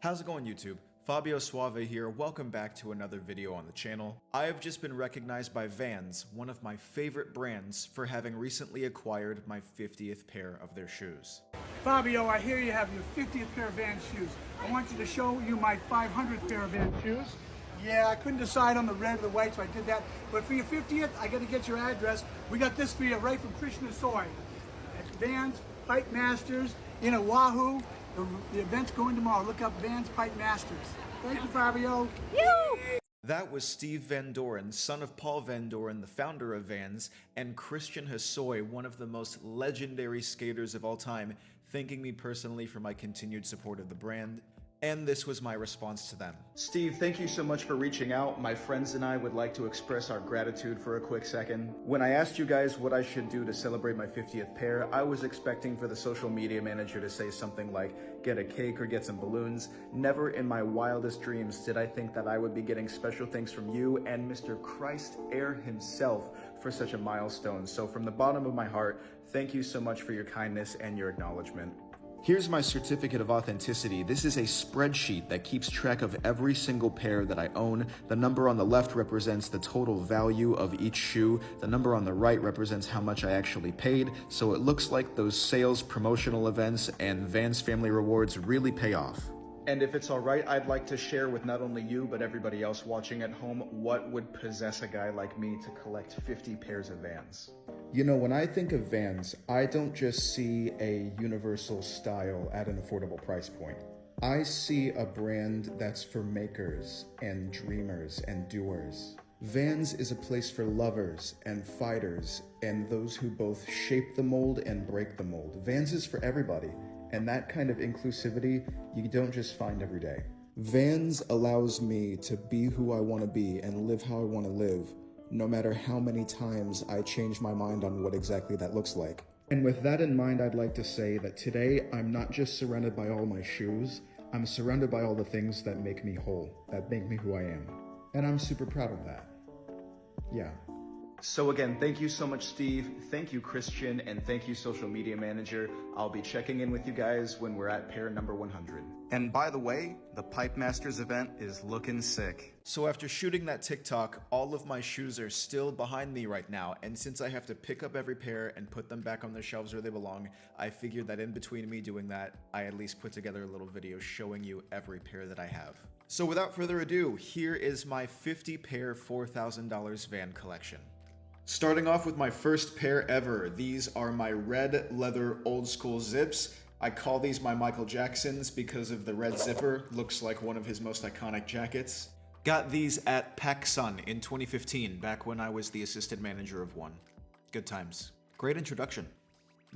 How's it going, YouTube? Fabio Suave here. Welcome back to another video on the channel. I have just been recognized by Vans, one of my favorite brands, for having recently acquired my 50th pair of their shoes. Fabio, I hear you have your 50th pair of Vans shoes. I want you to show you my 500th pair of Vans shoes. Yeah, I couldn't decide on the red or the white, so I did that. But for your 50th, I got to get your address. We got this for you right from Christian Soy. At Vans Pipe Masters in Oahu. The event's going tomorrow. Look up Vans Pipe Masters. Thank you, Fabio. That was Steve Van Doren, son of Paul Van Doren, the founder of Vans, and Christian Hosoi, one of the most legendary skaters of all time, thanking me personally for my continued support of the brand. And this was my response to them. Steve, thank you so much for reaching out. My friends and I would like to express our gratitude for a quick second. When I asked you guys what I should do to celebrate my 50th pair, I was expecting for the social media manager to say something like, get a cake or get some balloons. Never in my wildest dreams did I think that I would be getting special thanks from you and Mr. Christ Air himself for such a milestone. So from the bottom of my heart, thank you so much for your kindness and your acknowledgement. Here's my certificate of authenticity. This is a spreadsheet that keeps track of every single pair that I own. The number on the left represents the total value of each shoe. The number on the right represents how much I actually paid. So it looks like those sales promotional events and Vans Family Rewards really pay off. And if it's all right, I'd like to share with not only you, but everybody else watching at home, what would possess a guy like me to collect 50 pairs of Vans. You know, when I think of Vans, I don't just see a universal style at an affordable price point. I see a brand that's for makers and dreamers and doers. Vans is a place for lovers and fighters and those who both shape the mold and break the mold. Vans is for everybody. And that kind of inclusivity, you don't just find every day. Vans allows me to be who I want to be and live how I want to live, no matter how many times I change my mind on what exactly that looks like. And with that in mind, I'd like to say that today, I'm not just surrounded by all my shoes, I'm surrounded by all the things that make me whole, that make me who I am. And I'm super proud of that. Yeah. So again, thank you so much, Steve. Thank you, Christian, and thank you, social media manager. I'll be checking in with you guys when we're at pair number 100. And by the way, the Pipe Masters event is looking sick. So after shooting that TikTok, all of my shoes are still behind me right now, and since I have to pick up every pair and put them back on their shelves where they belong, I figured that in between me doing that, I at least put together a little video showing you every pair that I have. So without further ado, here is my 50 pair $4,000 Van collection. Starting off with my first pair ever, these are my red leather old school zips. I call these my Michael Jacksons because of the red zipper, looks like one of his most iconic jackets. Got these at PacSun in 2015, back when I was the assistant manager of one. Good times. Great introduction.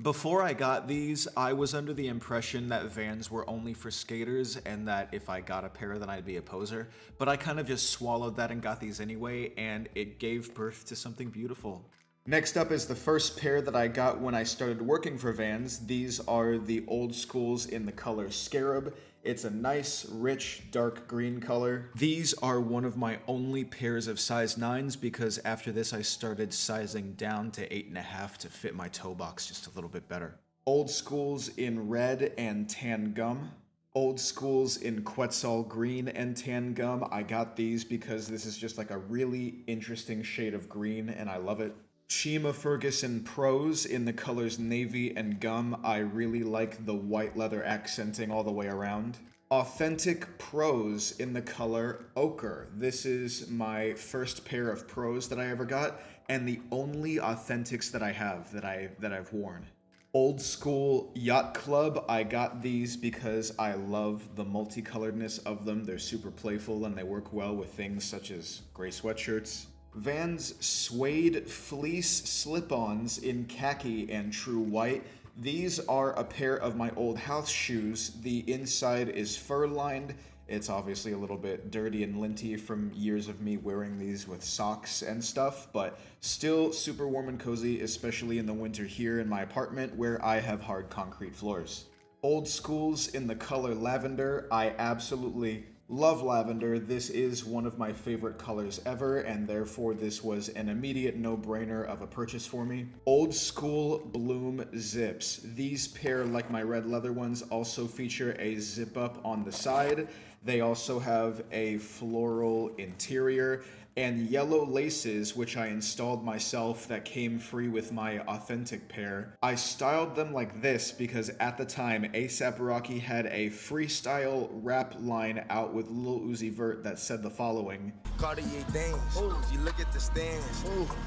Before I got these, I was under the impression that Vans were only for skaters and that if I got a pair then I'd be a poser, but I kind of just swallowed that and got these anyway, and it gave birth to something beautiful. Next up is the first pair that I got when I started working for Vans. These are the old schools in the color Scarab. It's a nice, rich, dark green color. These are one of my only pairs of size 9s because after this I started sizing down to 8.5 to fit my toe box just a little bit better. Old schools in red and tan gum. Old schools in Quetzal green and tan gum. I got these because this is just like a really interesting shade of green and I love it. Chima Ferguson Pros in the colors navy and gum. I really like the white leather accenting all the way around. Authentic Pros in the color ochre. This is my first pair of Pros that I ever got and the only authentics that I have that I've worn. Old School Yacht Club. I got these because I love the multicoloredness of them. They're super playful and they work well with things such as gray sweatshirts. Vans Suede Fleece Slip-Ons in khaki and true white. These are a pair of my old house shoes. The inside is fur-lined. It's obviously a little bit dirty and linty from years of me wearing these with socks and stuff, but still super warm and cozy, especially in the winter here in my apartment where I have hard concrete floors. Old schools in the color lavender. I absolutely Love lavender. This is one of my favorite colors ever, and therefore this was an immediate no-brainer of a purchase for me. Old School Bloom Zips. These pair, like my red leather ones, also feature a zip up on the side. They also have a floral interior and yellow laces, which I installed myself that came free with my authentic pair. I styled them like this because at the time, A$AP Rocky had a freestyle rap line out with Lil Uzi Vert that said the following. Cartier dance. You look at the stands.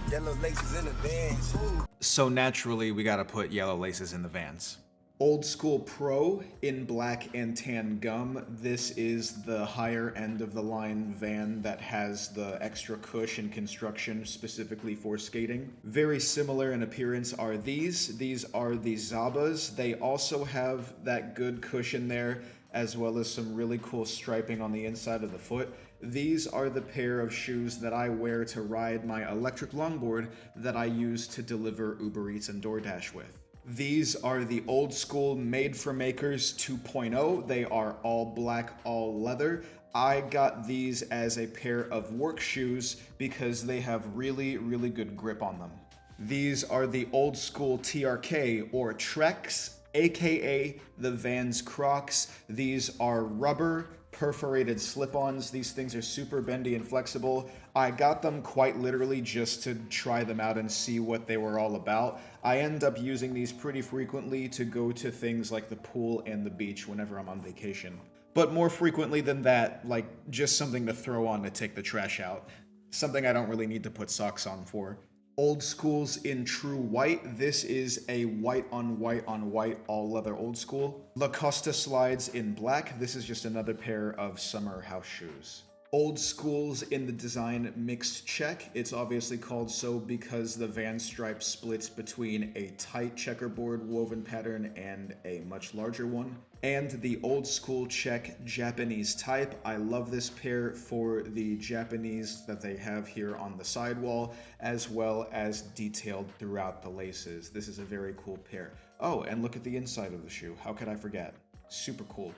Yellow laces in the Vans. So naturally, we gotta put yellow laces in the Vans. Old School Pro in black and tan gum. This is the higher end of the line van that has the extra cush and construction specifically for skating. Very similar in appearance are these. These are the Zabas. They also have that good cushion there, as well as some really cool striping on the inside of the foot. These are the pair of shoes that I wear to ride my electric longboard that I use to deliver Uber Eats and DoorDash with. These are the Old School Made for Makers 2.0. They are all black, all leather. I got these as a pair of work shoes because they have really, really good grip on them. These are the Old School TRK or Treks, aka the Vans Crocs. These are rubber perforated slip-ons. These things are super bendy and flexible. I got them quite literally just to try them out and see what they were all about. I end up using these pretty frequently to go to things like the pool and the beach whenever I'm on vacation. But more frequently than that, like just something to throw on to take the trash out. Something I don't really need to put socks on for. Old Schools in true white. This is a white on white all leather Old School. Lacoste slides in black. This is just another pair of summer house shoes. Old Schools in the design mixed check. It's obviously called so because the Van stripe splits between a tight checkerboard woven pattern and a much larger one. And the Old School check Japanese type. I love this pair for the Japanese that they have here on the sidewall, as well as detailed throughout the laces. This is a very cool pair. Oh, and look at the inside of the shoe. How could I forget? Super cool.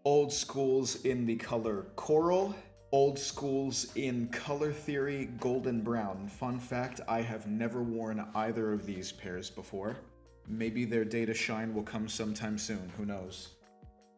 Old Schools in the color coral. Old Schools in Color Theory Golden Brown. Fun fact, I have never worn either of these pairs before. Maybe their day to shine will come sometime soon, who knows.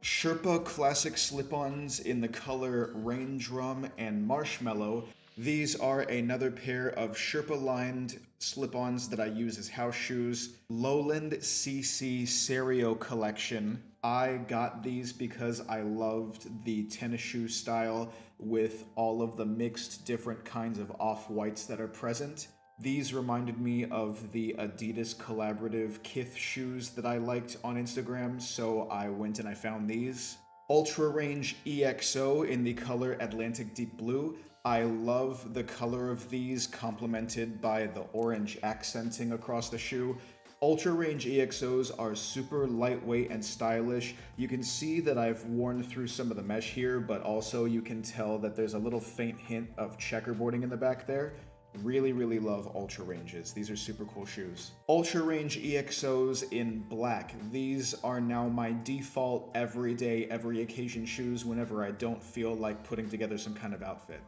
Sherpa Classic Slip-Ons in the color Raindrum and Marshmallow. These are another pair of Sherpa-lined slip-ons that I use as house shoes. Lowland CC Serio Collection. I got these because I loved the tennis shoe style with all of the mixed different kinds of off-whites that are present. These reminded me of the Adidas collaborative Kith shoes that I liked on Instagram, so I went and I found these. Ultra Range EXO in the color Atlantic Deep Blue. I love the color of these, complemented by the orange accenting across the shoe. Ultra Range EXOs are super lightweight and stylish. You can see that I've worn through some of the mesh here, but also you can tell that there's a little faint hint of checkerboarding in the back there. Really, really love Ultra Ranges. These are super cool shoes. Ultra Range EXOs in black. These are now my default everyday, every occasion shoes whenever I don't feel like putting together some kind of outfit.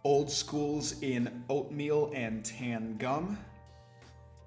Old Schools in oatmeal and tan gum.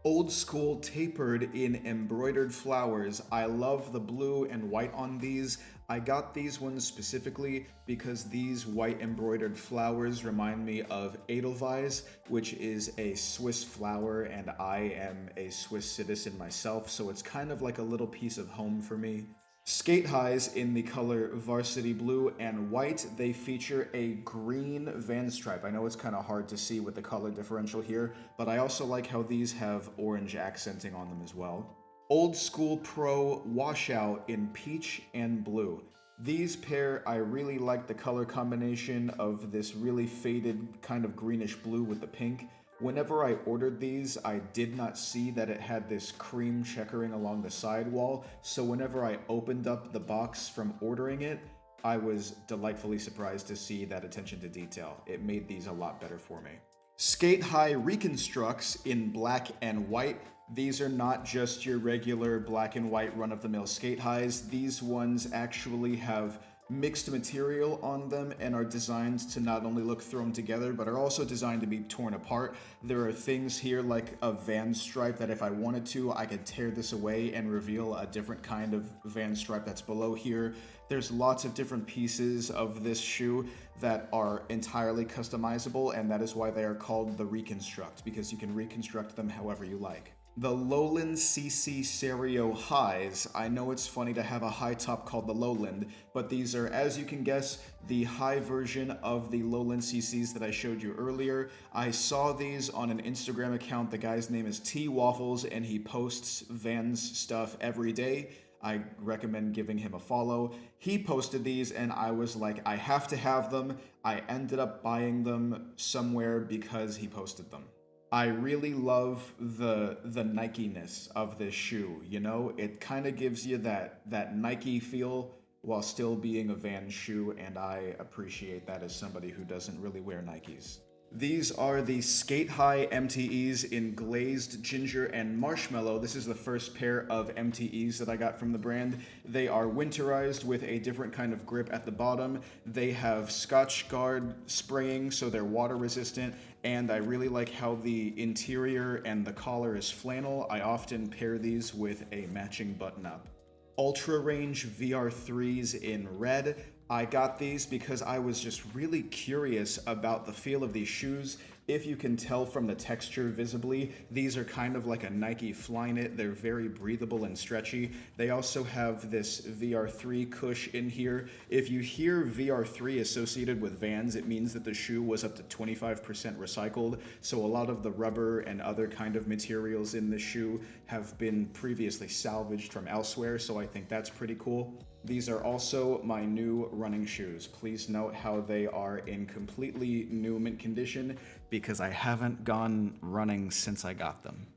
Old School tapered in embroidered flowers. I love the blue and white on these. I got these ones specifically because these white embroidered flowers remind me of Edelweiss, which is a Swiss flower, and I am a Swiss citizen myself, so it's kind of like a little piece of home for me. Skate highs in the color Varsity Blue and White. They feature a green Van stripe. I know it's kind of hard to see with the color differential here, but I also like how these have orange accenting on them as well. Old School Pro Washout in peach and blue. These pair, I really like the color combination of this really faded kind of greenish blue with the pink. Whenever I ordered these, I did not see that it had this cream checkering along the sidewall, so whenever I opened up the box from ordering it, I was delightfully surprised to see that attention to detail. It made these a lot better for me. Skate High Reconstructs in black and white. These are not just your regular black and white run-of-the-mill skate highs. These ones actually have mixed material on them and are designed to not only look thrown together, but are also designed to be torn apart. There are things here like a Van stripe that if I wanted to, I could tear this away and reveal a different kind of Van stripe that's below here. There's lots of different pieces of this shoe that are entirely customizable, and that is why they are called the Reconstruct, because you can reconstruct them however you like. The Lowland CC Serio Highs. I know it's funny to have a high top called the Lowland, but these are, as you can guess, the high version of the Lowland CCs that I showed you earlier. I saw these on an Instagram account. The guy's name is T Waffles, and he posts Vans stuff every day. I recommend giving him a follow. He posted these and I was like, I have to have them. I ended up buying them somewhere because he posted them. I really love the Nike-ness of this shoe, you know? It kind of gives you that Nike feel while still being a Vans shoe, and I appreciate that as somebody who doesn't really wear Nikes. These are the Skate High MTEs in glazed ginger and marshmallow. This is the first pair of MTEs that I got from the brand. They are winterized with a different kind of grip at the bottom. They have Scotch Guard spraying, so they're water resistant, and I really like how the interior and the collar is flannel. I often pair these with a matching button-up. Ultra Range VR3s in red. I got these because I was just really curious about the feel of these shoes. If you can tell from the texture visibly, these are kind of like a Nike Flyknit. They're very breathable and stretchy. They also have this VR3 cush in here. If you hear VR3 associated with Vans, it means that the shoe was up to 25% recycled. So a lot of the rubber and other kind of materials in the shoe have been previously salvaged from elsewhere. So I think that's pretty cool. These are also my new running shoes. Please note how they are in completely new mint condition because I haven't gone running since I got them.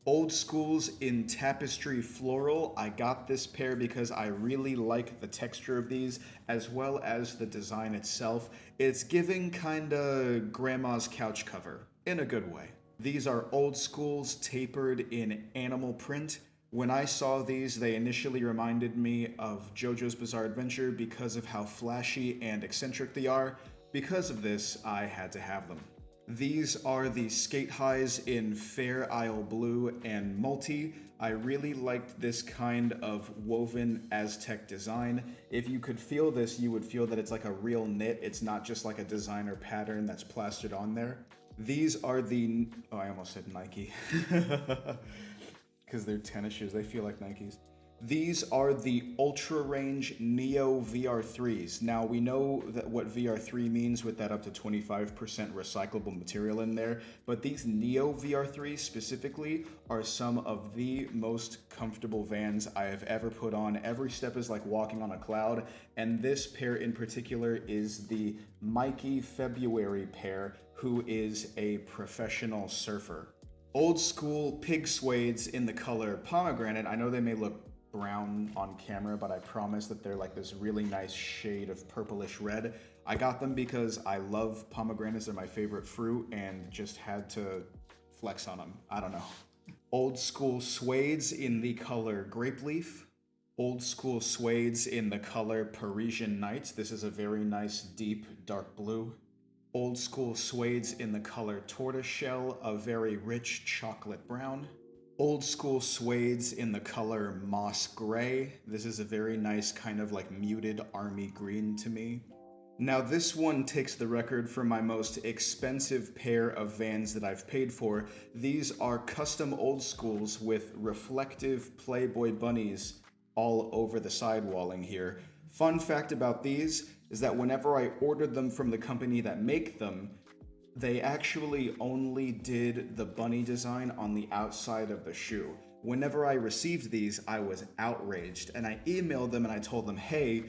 Old Schools in Tapestry Floral. I got this pair because I really like the texture of these as well as the design itself. It's giving kinda grandma's couch cover in a good way. These are Old Schools tapered in animal print. When I saw these, they initially reminded me of JoJo's Bizarre Adventure because of how flashy and eccentric they are. Because of this, I had to have them. These are the Skate Highs in Fair Isle Blue and Multi. I really liked this kind of woven Aztec design. If you could feel this, you would feel that it's like a real knit. It's not just like a designer pattern that's plastered on there. These are the... Oh, I almost said Nike. Because they're tennis shoes, they feel like Nikes. These are the Ultra Range Neo VR3s. Now we know that what VR3 means with that up to 25% recyclable material in there, but these Neo VR3s specifically are some of the most comfortable Vans I have ever put on. Every step is like walking on a cloud, and this pair in particular is the Mikey February pair, who is a professional surfer. Old School pig suedes in the color pomegranate. I know they may look brown on camera, but I promise that they're like this really nice shade of purplish red. I got them because I love pomegranates. They're my favorite fruit and just had to flex on them. I don't know. Old School suedes in the color grape leaf. Old School suedes in the color Parisian Nights. This is a very nice deep dark blue. Old School suedes in the color tortoiseshell, a very rich chocolate brown. Old School suedes in the color moss gray. This is a very nice kind of like muted army green to me. Now this one takes the record for my most expensive pair of Vans that I've paid for. These are custom Old Schools with reflective Playboy bunnies all over the sidewalling here. Fun fact about these is that whenever I ordered them from the company that make them, they actually only did the bunny design on the outside of the shoe. Whenever I received these, I was outraged, and I emailed them and I told them, hey,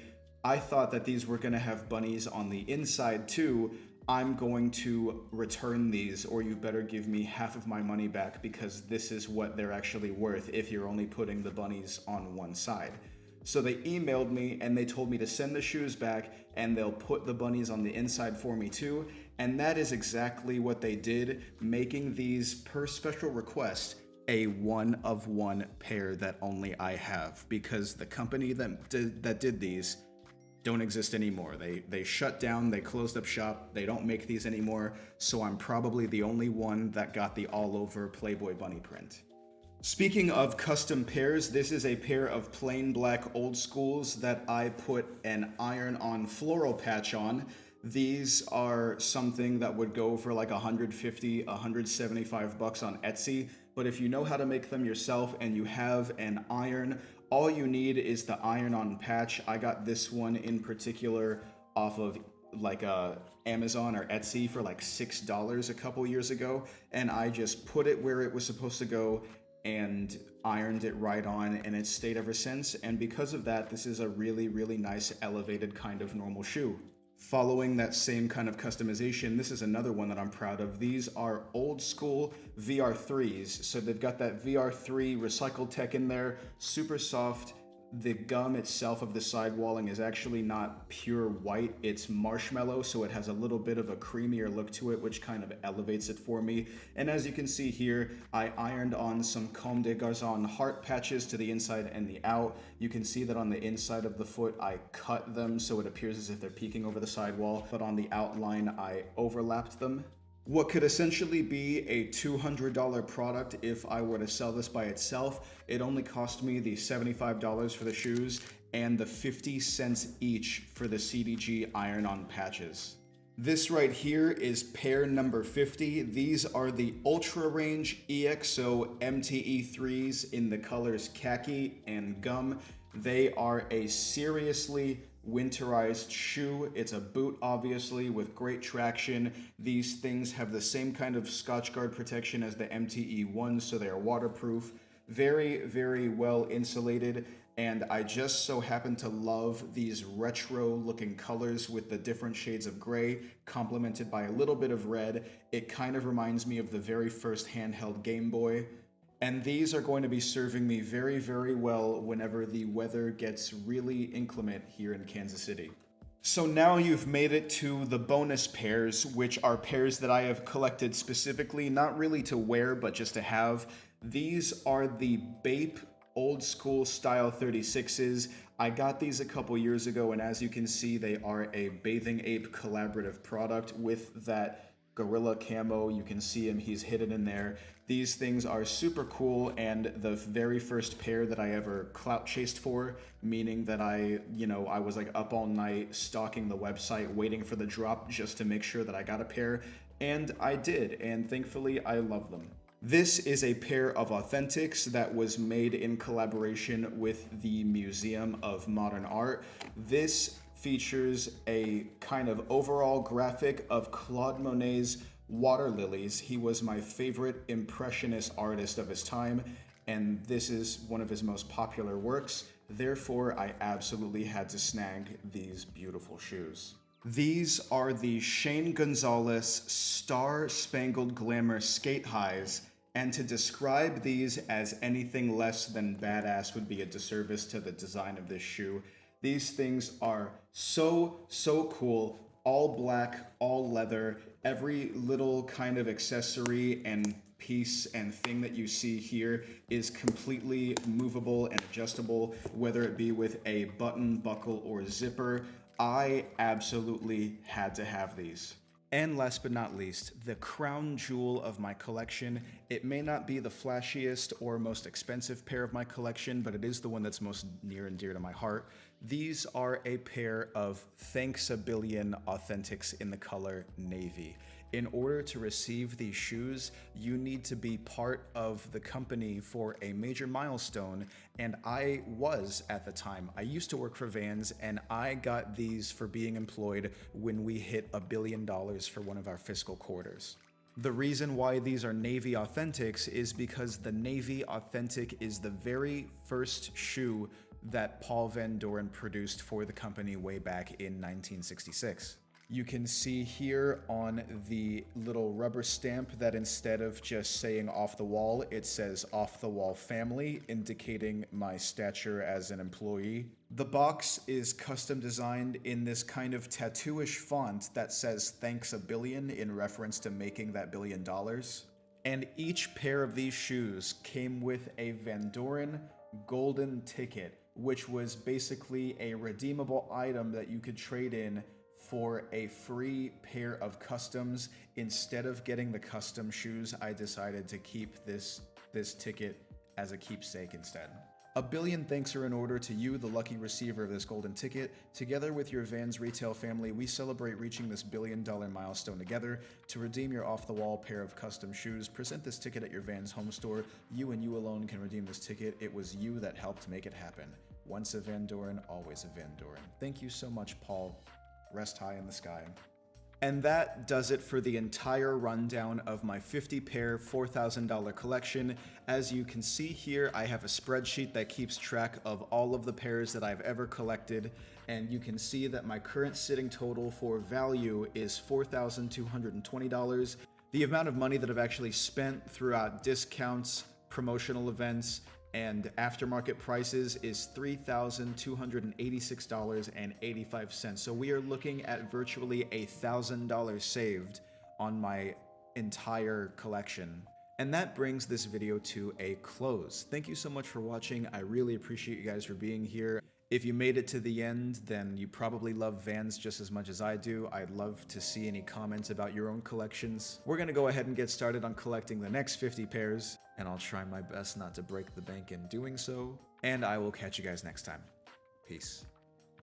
I thought that these were gonna have bunnies on the inside too. I'm going to return these, or you better give me half of my money back because this is what they're actually worth if you're only putting the bunnies on one side. So they emailed me and they told me to send the shoes back and they'll put the bunnies on the inside for me too. And that is exactly what they did, making these per special request a one-of-one pair that only I have, because the company that did these don't exist anymore. They shut down, they closed up shop, they don't make these anymore, so I'm probably the only one that got the all-over Playboy bunny print. Speaking of custom pairs, this is a pair of plain black old schools that I put an iron-on floral patch on. These are something that would go for like $150, $175 on Etsy, but if you know how to make them yourself and you have an iron, all you need is the iron-on patch. I got this one in particular off of like Amazon or Etsy for like $6 a couple years ago, and I just put it where it was supposed to go and ironed it right on, and it's stayed ever since. And because of that, this is a really, really nice elevated kind of normal shoe. Following that same kind of customization, this is another one that I'm proud of. These are old school VR3s. So they've got that VR3 recycled tech in there, super soft. The gum itself of the sidewalling is actually not pure white, it's marshmallow, so it has a little bit of a creamier look to it, which kind of elevates it for me. And as you can see here, I ironed on some Comme des Garçons heart patches to the inside and the out. You can see that on the inside of the foot, I cut them so it appears as if they're peeking over the sidewall, but on the outline, I overlapped them. What could essentially be a $200 product if I were to sell this by itself. It only cost me the $75 for the shoes and the 50 cents each for the CDG iron-on patches. This right here is pair number 50. These are the Ultra Range EXO MTE3s in the colors khaki and gum. They are a seriously winterized shoe. It's a boot, obviously, with great traction. These things have the same kind of Scotchgard protection as the MTE1s, so they are waterproof. Very, very well insulated, and I just so happen to love these retro looking colors with the different shades of gray, complemented by a little bit of red. It kind of reminds me of the very first handheld Game Boy. And these are going to be serving me very, very well whenever the weather gets really inclement here in Kansas City. So now you've made it to the bonus pairs, which are pairs that I have collected specifically, not really to wear, but just to have. These are the Bape old school style 36s. I got these a couple years ago, and as you can see, they are a Bathing Ape collaborative product with that gorilla camo. You can see him, he's hidden in there. These things are super cool, and the very first pair that I ever clout chased for, meaning that I was like up all night stalking the website waiting for the drop just to make sure that I got a pair, and I did, and thankfully I love them. This is a pair of Authentics that was made in collaboration with the Museum of Modern Art. This features a kind of overall graphic of Claude Monet's water lilies. He was my favorite impressionist artist of his time, and this is one of his most popular works. Therefore, I absolutely had to snag these beautiful shoes. These are the Shane Gonzalez Star Spangled Glamour skate highs, and to describe these as anything less than badass would be a disservice to the design of this shoe. These things are so cool. All black, all leather, every little kind of accessory and piece and thing that you see here is completely movable and adjustable, whether it be with a button, buckle, or zipper. I absolutely had to have these. And last but not least, the crown jewel of my collection. It may not be the flashiest or most expensive pair of my collection, but it is the one that's most near and dear to my heart. These are a pair of Thanks a Billion Authentics in the color navy. In order to receive these shoes, you need to be part of the company for a major milestone, and I was at the time. I used to work for Vans, and I got these for being employed when we hit $1 billion for one of our fiscal quarters. The reason why these are Navy Authentics is because the Navy Authentic is the very first shoe that Paul Van Doren produced for the company way back in 1966. You can see here on the little rubber stamp that instead of just saying off the wall, it says off the wall family, indicating my stature as an employee. The box is custom designed in this kind of tattooish font that says thanks a billion in reference to making that $1 billion. And each pair of these shoes came with a Van Doren golden ticket which was basically a redeemable item that you could trade in for a free pair of customs. Instead of getting the custom shoes, I decided to keep this ticket as a keepsake instead. A billion thanks are in order to you, the lucky receiver of this golden ticket. Together with your Vans retail family, we celebrate reaching this billion-dollar milestone together. To redeem your off-the-wall pair of custom shoes, present this ticket at your Vans home store. You and you alone can redeem this ticket. It was you that helped make it happen. Once a Van Doren, always a Van Doren. Thank you so much, Paul. Rest high in the sky. And that does it for the entire rundown of my 50 pair $4,000 collection. As you can see here, I have a spreadsheet that keeps track of all of the pairs that I've ever collected, and you can see that my current sitting total for value is $4,220. The amount of money that I've actually spent throughout discounts, promotional events, and aftermarket prices is $3,286.85. So we are looking at virtually $1,000 saved on my entire collection. And that brings this video to a close. Thank you so much for watching. I really appreciate you guys for being here. If you made it to the end, then you probably love Vans just as much as I do. I'd love to see any comments about your own collections. We're gonna go ahead and get started on collecting the next 50 pairs, and I'll try my best not to break the bank in doing so. And I will catch you guys next time. Peace.